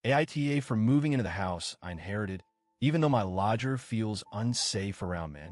AITA for moving into the house I inherited, even though my lodger feels unsafe around men.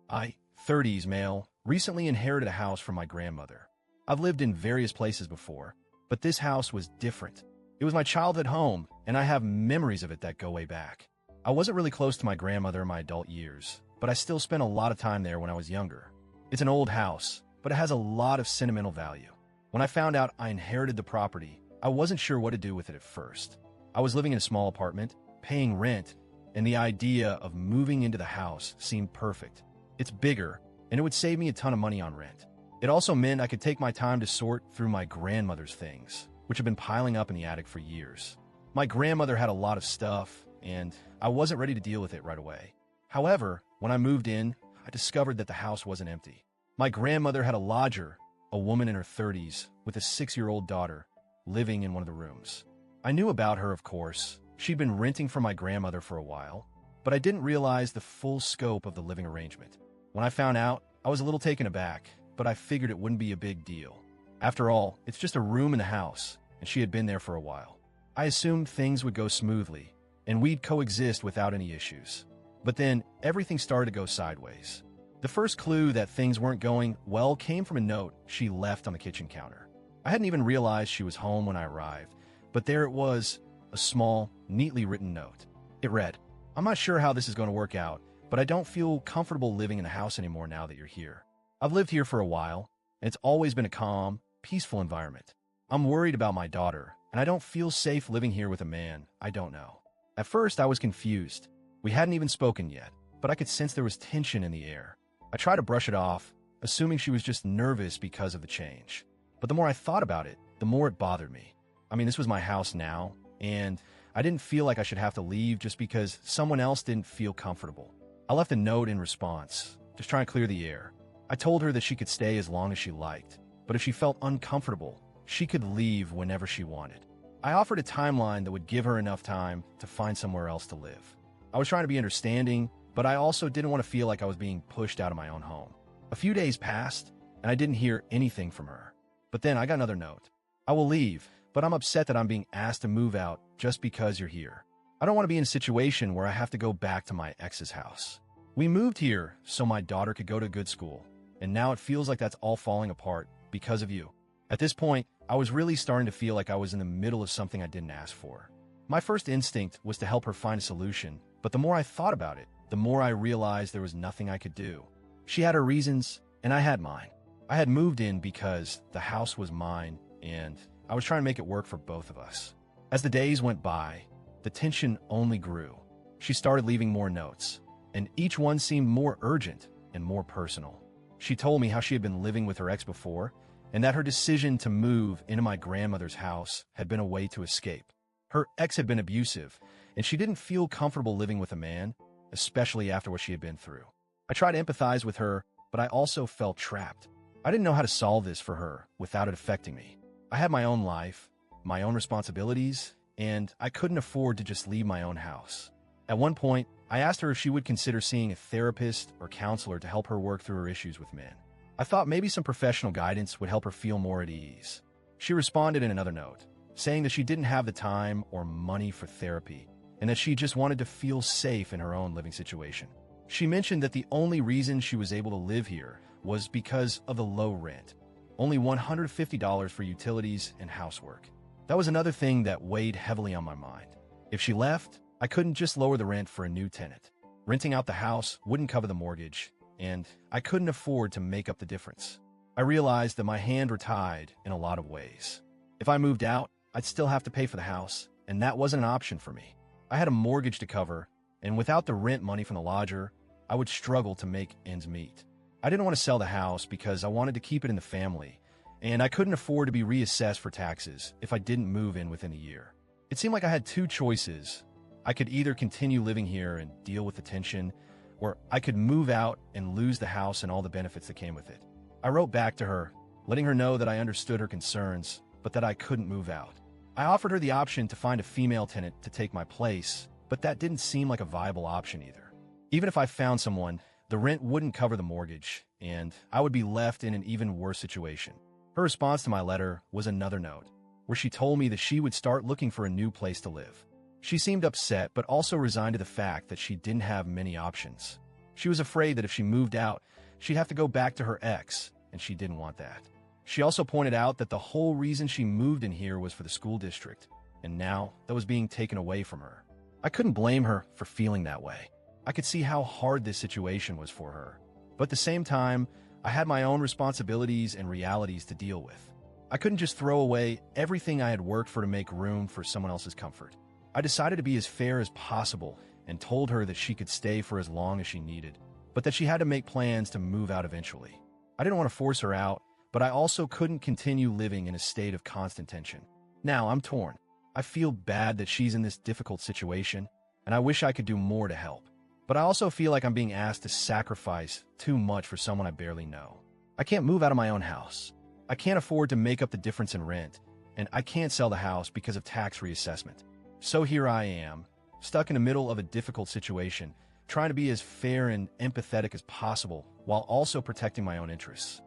I, 30s male, recently inherited a house from my grandmother. I've lived in various places before, but this house was different. It was my childhood home, and I have memories of it that go way back. I wasn't really close to my grandmother in my adult years, but I still spent a lot of time there when I was younger. It's an old house, but it has a lot of sentimental value. When I found out I inherited the property, I wasn't sure what to do with it at first. I was living in a small apartment, paying rent, and the idea of moving into the house seemed perfect. It's bigger, and it would save me a ton of money on rent. It also meant I could take my time to sort through my grandmother's things, which have been piling up in the attic for years. My grandmother had a lot of stuff, and I wasn't ready to deal with it right away. However, when I moved in, I discovered that the house wasn't empty. My grandmother had a lodger, a woman in her 30s, with a 6-year-old daughter, living in one of the rooms. I knew about her, of course. She'd been renting from my grandmother for a while, but I didn't realize the full scope of the living arrangement. When I found out, I was a little taken aback, but I figured it wouldn't be a big deal. After all, it's just a room in the house, and she had been there for a while. I assumed things would go smoothly, and we'd coexist without any issues. But then, everything started to go sideways. The first clue that things weren't going well came from a note she left on the kitchen counter. I hadn't even realized she was home when I arrived, but there it was, a small, neatly written note. It read, "I'm not sure how this is going to work out, but I don't feel comfortable living in the house anymore now that you're here. I've lived here for a while, and it's always been a calm, peaceful environment. I'm worried about my daughter, and I don't feel safe living here with a man I don't know." At first, I was confused. We hadn't even spoken yet, but I could sense there was tension in the air. I tried to brush it off, assuming she was just nervous because of the change. But the more I thought about it, the more it bothered me. I mean, this was my house now, and I didn't feel like I should have to leave just because someone else didn't feel comfortable. I left a note in response, just trying to clear the air. I told her that she could stay as long as she liked, but if she felt uncomfortable, she could leave whenever she wanted. I offered a timeline that would give her enough time to find somewhere else to live. I was trying to be understanding, but I also didn't want to feel like I was being pushed out of my own home. A few days passed, and I didn't hear anything from her. But then I got another note. "I will leave, but I'm upset that I'm being asked to move out just because you're here. I don't want to be in a situation where I have to go back to my ex's house. We moved here so my daughter could go to a good school, and now it feels like that's all falling apart because of you." At this point, I was really starting to feel like I was in the middle of something I didn't ask for. My first instinct was to help her find a solution, but the more I thought about it, the more I realized there was nothing I could do. She had her reasons, and I had mine. I had moved in because the house was mine, and I was trying to make it work for both of us. As the days went by, the tension only grew. She started leaving more notes, and each one seemed more urgent and more personal. She told me how she had been living with her ex before, and that her decision to move into my grandmother's house had been a way to escape. Her ex had been abusive, and she didn't feel comfortable living with a man, especially after what she had been through. I tried to empathize with her, but I also felt trapped. I didn't know how to solve this for her without it affecting me. I had my own life, my own responsibilities, and I couldn't afford to just leave my own house. At one point, I asked her if she would consider seeing a therapist or counselor to help her work through her issues with men. I thought maybe some professional guidance would help her feel more at ease. She responded in another note, saying that she didn't have the time or money for therapy, and that she just wanted to feel safe in her own living situation. She mentioned that the only reason she was able to live here was because of the low rent, only $150 for utilities and housework. That was another thing that weighed heavily on my mind. If she left, I couldn't just lower the rent for a new tenant. Renting out the house wouldn't cover the mortgage, and I couldn't afford to make up the difference. I realized that my hands were tied in a lot of ways. If I moved out, I'd still have to pay for the house, and that wasn't an option for me. I had a mortgage to cover, and without the rent money from the lodger, I would struggle to make ends meet. I didn't want to sell the house because I wanted to keep it in the family, and I couldn't afford to be reassessed for taxes if I didn't move in within a year. It seemed like I had two choices. I could either continue living here and deal with the tension, or I could move out and lose the house and all the benefits that came with it. I wrote back to her, letting her know that I understood her concerns, but that I couldn't move out. I offered her the option to find a female tenant to take my place, but that didn't seem like a viable option either. Even if I found someone, the rent wouldn't cover the mortgage, and I would be left in an even worse situation. Her response to my letter was another note. where she told me that she would start looking for a new place to live. She seemed upset, but also resigned to the fact that she didn't have many options. She was afraid that if she moved out, she'd have to go back to her ex, and she didn't want that. She also pointed out that the whole reason she moved in here was for the school district, and now that was being taken away from her. I couldn't blame her for feeling that way. I could see how hard this situation was for her. But at the same time, I had my own responsibilities and realities to deal with. I couldn't just throw away everything I had worked for to make room for someone else's comfort. I decided to be as fair as possible and told her that she could stay for as long as she needed, but that she had to make plans to move out eventually. I didn't want to force her out, but I also couldn't continue living in a state of constant tension. Now I'm torn. I feel bad that she's in this difficult situation, and I wish I could do more to help. But I also feel like I'm being asked to sacrifice too much for someone I barely know. I can't move out of my own house. I can't afford to make up the difference in rent, and I can't sell the house because of tax reassessment. So here I am, stuck in the middle of a difficult situation, trying to be as fair and empathetic as possible while also protecting my own interests.